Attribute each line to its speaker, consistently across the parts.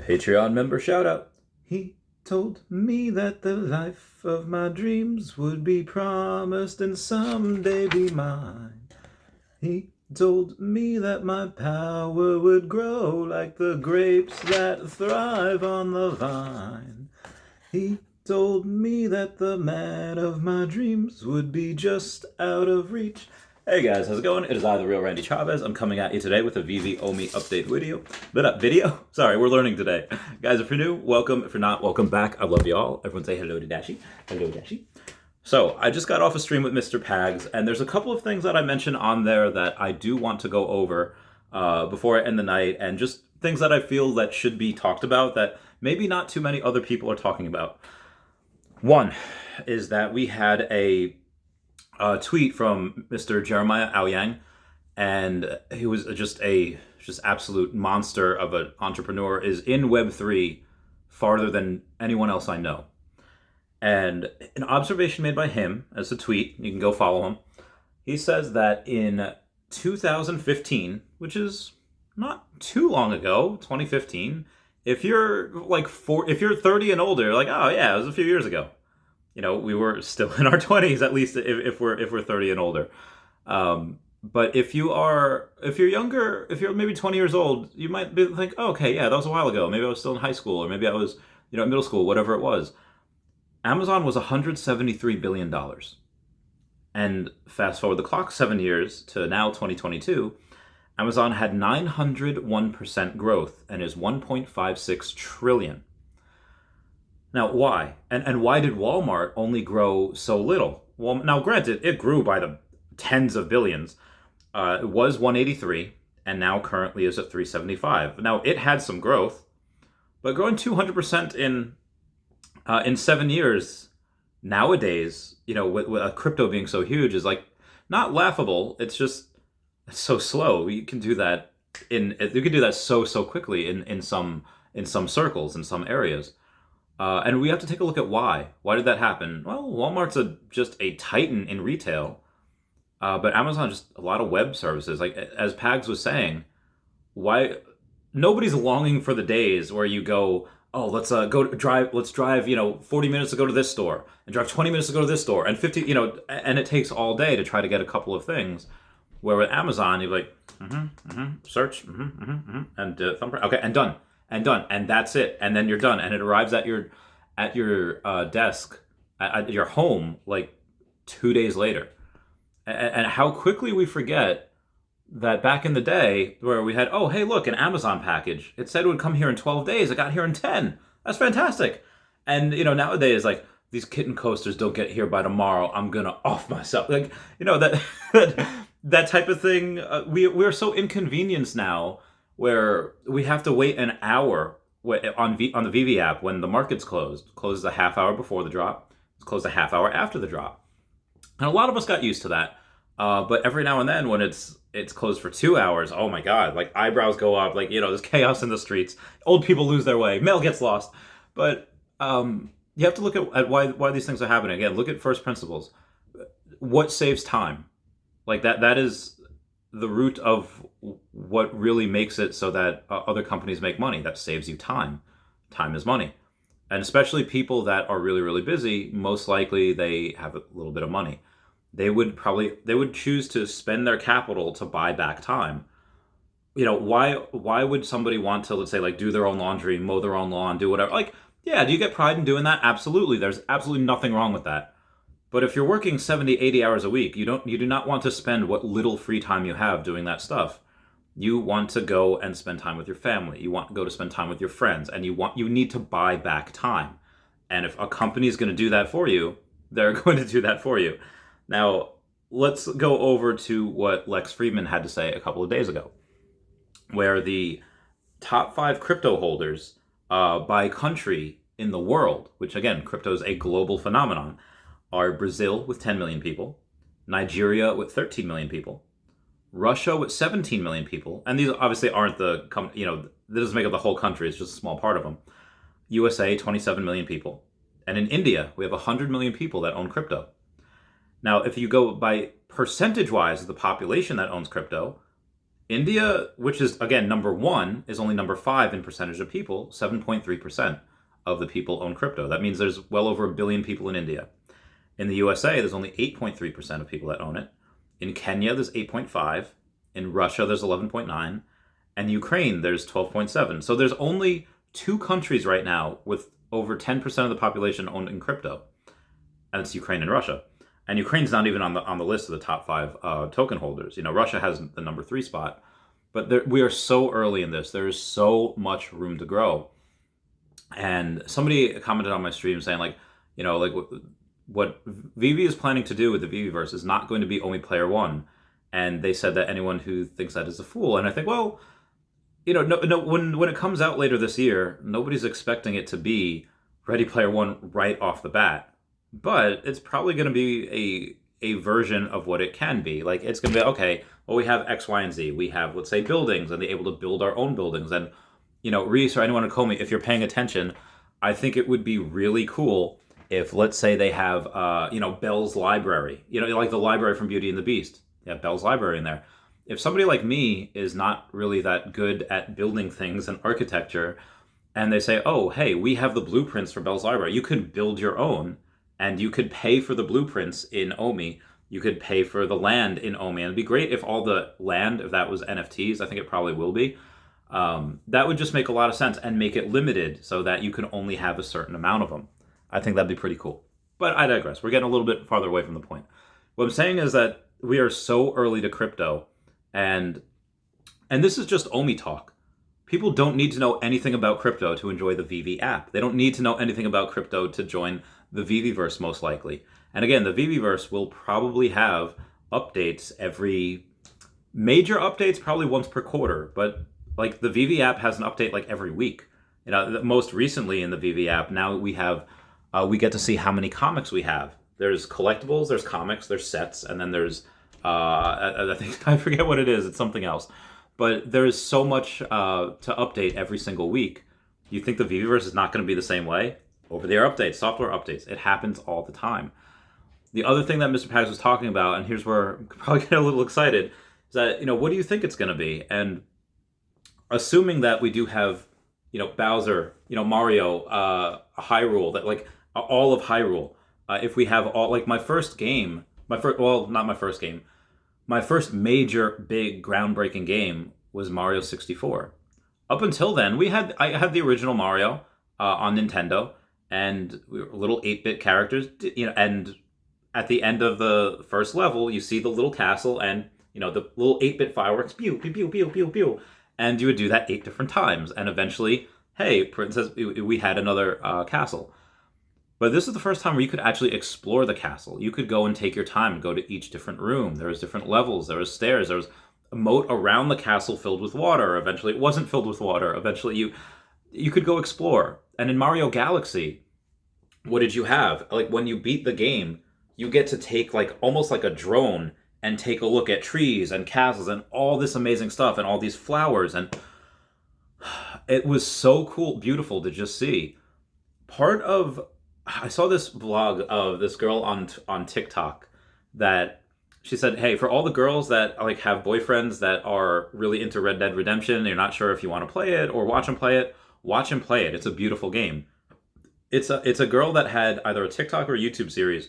Speaker 1: Patreon member shout out. He told me that the life of my dreams would be promised and someday be mine. He told me that my power would grow like the grapes that thrive on the vine. He told me that the man of my dreams would be just out of reach. Hey guys, how's it going? It is I, the real Randy Chavez. I'm coming at you today with a Veve OMI update video. Sorry, we're learning today. Guys, if you're new, welcome. If you're not, welcome back. I love you all. Everyone say hello to Dashi. Hello, Dashi. So, I just got off a stream with Mr. Pags, and there's a couple of things that I mentioned on there that I do want to go over before I end the night, and just things that I feel that should be talked about that maybe not too many other people are talking about. One is that we had a tweet from Mr. Jeremiah Aoyang, and he was just absolute monster of an entrepreneur, is in Web3 farther than anyone else I know. And an observation made by him as a tweet, you can go follow him. He says that in 2015, which is not too long ago, 2015, if you're if you're 30 and older, like, oh yeah, it was a few years ago. You know, we were still in our 20s, at least if we're 30 and older. But if you're younger, if you're maybe 20 years old, you might think, oh, okay, yeah, that was a while ago. Maybe I was still in high school, or maybe I was, in middle school, whatever it was. Amazon was $173 billion. And fast forward the clock 7 years to now 2022, Amazon had 901% growth and is 1.56 trillion. Now, why? And why did Walmart only grow so little? Well, now granted, it grew by the tens of billions. It was 183, and now currently is at 375. Now, it had some growth, but growing 200% in 7 years nowadays, with crypto being so huge, is like not laughable. It's just so slow. You can do that so quickly in some circles, in some areas. And we have to take a look at why. Why did that happen? Well, Walmart's just a titan in retail, but Amazon just a lot of web services. Like as Pags was saying, why nobody's longing for the days where you go, oh, let's drive 40 minutes to go to this store and drive 20 minutes to go to this store and 50, and it takes all day to try to get a couple of things. Where with Amazon, you're like, search, and thumbprint, okay, and done. And that's it. And then you're done. And it arrives at your desk, at your home, like 2 days later. And how quickly we forget that back in the day where we had, oh, hey, look, an Amazon package. It said it would come here in 12 days. It got here in 10. That's fantastic. And, nowadays, like, these kitten coasters don't get here by tomorrow. I'm going to off myself. Like, that type of thing. We're so inconvenienced now, where we have to wait an hour on the Veve app when the market's closed. It closes a half hour before the drop. It's closed a half hour after the drop. And a lot of us got used to that. But every now and then when it's closed for 2 hours, oh my God, like eyebrows go up, like, there's chaos in the streets. Old people lose their way. Mail gets lost. But you have to look at why these things are happening. Again, look at first principles. What saves time? Like that is the root of what really makes it so that other companies make money. That saves you time. Time is money. And especially people that are really, really busy, most likely they have a little bit of money. They would choose to spend their capital to buy back time. Why would somebody want to, let's say, like, do their own laundry, mow their own lawn, do whatever? Like, yeah, do you get pride in doing that? Absolutely. There's absolutely nothing wrong with that. But if you're working 70, 80 hours a week, you do not want to spend what little free time you have doing that stuff. You want to go and spend time with your family. You want to go to spend time with your friends, and you need to buy back time. And if a company is going to do that for you, they're going to do that for you. Now, let's go over to what Lex Fridman had to say a couple of days ago, where the top 5 crypto holders by country in the world, which again, crypto is a global phenomenon, are Brazil with 10 million people, Nigeria with 13 million people, Russia with 17 million people, and these obviously aren't this doesn't make up the whole country, it's just a small part of them. USA, 27 million people. And in India, we have 100 million people that own crypto. Now, if you go by percentage-wise of the population that owns crypto, India, which is, again, number one, is only number 5 in percentage of people. 7.3% of the people own crypto. That means there's well over a billion people in India. In the USA, there's only 8.3% of people that own it. In Kenya, there's 8.5. In Russia, there's 11.9. And Ukraine, there's 12.7. So there's only 2 countries right now with over 10% of the population owned in crypto. And it's Ukraine and Russia. And Ukraine's not even on the list of the top 5 token holders. Russia has the number 3 spot. But we are so early in this. There is so much room to grow. And somebody commented on my stream saying, like, what Veve is planning to do with the Veveverse is not going to be only player 1. And they said that anyone who thinks that is a fool. And I think, well, no, when it comes out later this year, nobody's expecting it to be Ready Player One right off the bat. But it's probably going to be a version of what it can be. Like, it's going to be, okay, well, we have X, Y, and Z. We have, let's say, buildings, and they're able to build our own buildings. And, Reese or anyone to call me, if you're paying attention, I think it would be really cool if, let's say, they have, Belle's Library. Like the library from Beauty and the Beast. They have Belle's Library in there. If somebody like me is not really that good at building things and architecture, and they say, oh, hey, we have the blueprints for Belle's Library, you could build your own, and you could pay for the blueprints in OMI. You could pay for the land in OMI. And it'd be great if all the land, if that was NFTs, I think it probably will be. That would just make a lot of sense and make it limited so that you can only have a certain amount of them. I think that'd be pretty cool. But I digress. We're getting a little bit farther away from the point. What I'm saying is that we are so early to crypto, and this is just OMI talk. People don't need to know anything about crypto to enjoy the Veve app. They don't need to know anything about crypto to join the Veveverse, most likely. And again, the Veveverse will probably have updates major updates probably once per quarter, but like the Veve app has an update like every week. Most recently in the Veve app, now we get to see how many comics we have. There's collectibles, there's comics, there's sets, and then there's, I think, I forget what it is, it's something else. But there's so much to update every single week. You think the Veveverse is not going to be the same way? Over-the-air updates, software updates, it happens all the time. The other thing that Mr. Pags was talking about, and here's where I'm probably getting a little excited, is that, what do you think it's going to be? And assuming that we do have, Bowser, Mario, Hyrule, that like all of Hyrule, if we have all, like my first major big groundbreaking game was Mario 64. Up until then, I had the original Mario on Nintendo, and we were little 8-bit characters, and at the end of the first level, you see the little castle and, the little 8-bit fireworks, pew, pew, pew, pew, pew, pew. And you would do that 8 different times. And eventually, hey, princess, we had another castle. But this is the first time where you could actually explore the castle. You could go and take your time and go to each different room. There was different levels. There was stairs. There was a moat around the castle filled with water. Eventually, it wasn't filled with water. Eventually, you could go explore. And in Mario Galaxy, what did you have? Like, when you beat the game, you get to take, like, almost like a drone and take a look at trees and castles and all this amazing stuff and all these flowers. And it was so cool, beautiful to just see. I saw this vlog of this girl on TikTok that she said, hey, for all the girls that like have boyfriends that are really into Red Dead Redemption, you're not sure if you want to play it or watch them play it, watch them play it. It's a beautiful game. It's a girl that had either a TikTok or a YouTube series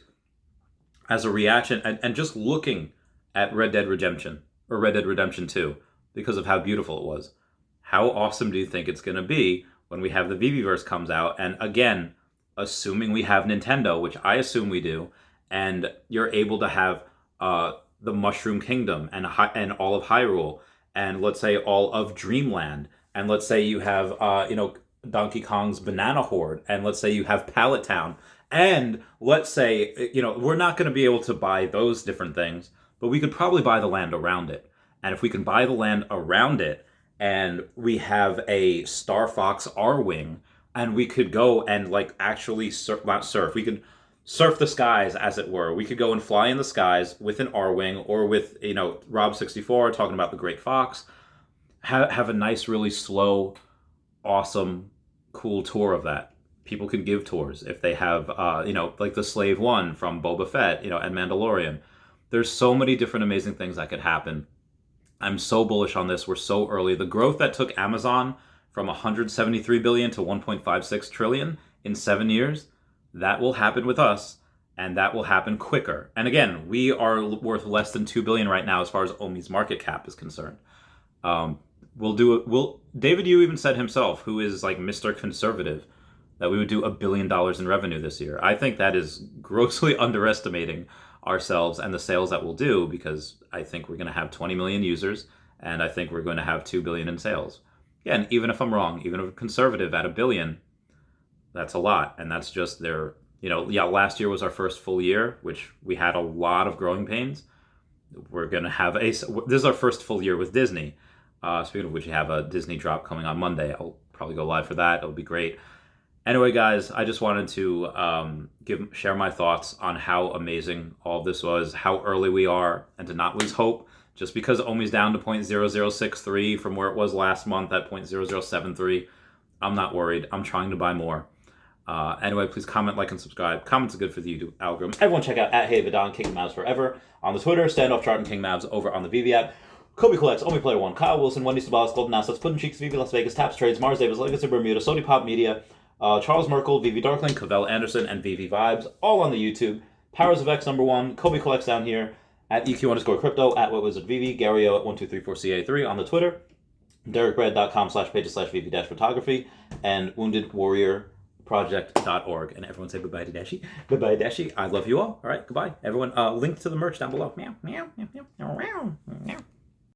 Speaker 1: as a reaction and just looking at Red Dead Redemption or Red Dead Redemption 2 because of how beautiful it was. How awesome do you think it's going to be when we have the Veveverse comes out? And again, assuming we have Nintendo, which I assume we do, and you're able to have the Mushroom Kingdom and all of Hyrule, and let's say all of Dreamland, and let's say you have Donkey Kong's Banana Horde, and let's say you have Pallet Town, and let's say we're not going to be able to buy those different things, but we could probably buy the land around it. And if we can buy the land around it, and we have a Star Fox R-Wing, and we could go and like actually we could surf the skies, as it were. We could go and fly in the skies with an R-Wing or with, Rob64 talking about the Great Fox. Have a nice, really slow, awesome, cool tour of that. People can give tours if they have, like the Slave One from Boba Fett, and Mandalorian. There's so many different amazing things that could happen. I'm so bullish on this. We're so early. The growth that took Amazon from 173 billion to 1.56 trillion in 7 years, that will happen with us, and that will happen quicker. And again, we are worth less than 2 billion right now as far as OMI's market cap is concerned. David Yu even said himself, who is like Mr. Conservative, that we would do $1 billion in revenue this year. I think that is grossly underestimating ourselves and the sales that we'll do, because I think we're going to have 20 million users, and I think we're going to have 2 billion in sales. Again, even if I'm wrong, even if I'm conservative at $1 billion, that's a lot. And that's just their, last year was our first full year, which we had a lot of growing pains. We're going to have this is our first full year with Disney. Speaking of which, you have a Disney drop coming on Monday. I'll probably go live for that. It'll be great. Anyway, guys, I just wanted to share my thoughts on how amazing all of this was, how early we are, and to not lose hope. Just because OMI's down to 0.0063 from where it was last month at 0.0073, I'm not worried. I'm trying to buy more. Anyway, please comment, like, and subscribe. Comments are good for the YouTube algorithm. Everyone check out @HeyVidon, King Mavs Forever on the Twitter, Standoff Chart and King Mavs over on the Veve app. Kobe collects, OMI Player One, Kyle Willson, Wendy Stibalis, Golden Assets, Puddin' Cheeks, Veve Las Vegas, Taps Trades, Mars Davis, Legacy Bermuda, Sody Pop Media, Charles Merkel, Veve Darkling, Cavell Anderson, and Veve Vibes, all on the YouTube. Powers of X #1, Kobe collects down here, @EQ_crypto, @WhatWizardVeve, Gario @1234CA3 on the Twitter, DerekBrad.com/pages/Veve-photography, and WoundedWarriorProject.org. And everyone say bye-bye to Dashi. Bye-bye, Dashi. I love you all. All right, goodbye. Everyone, link to the merch down below. Meow, meow, meow, meow, meow, meow.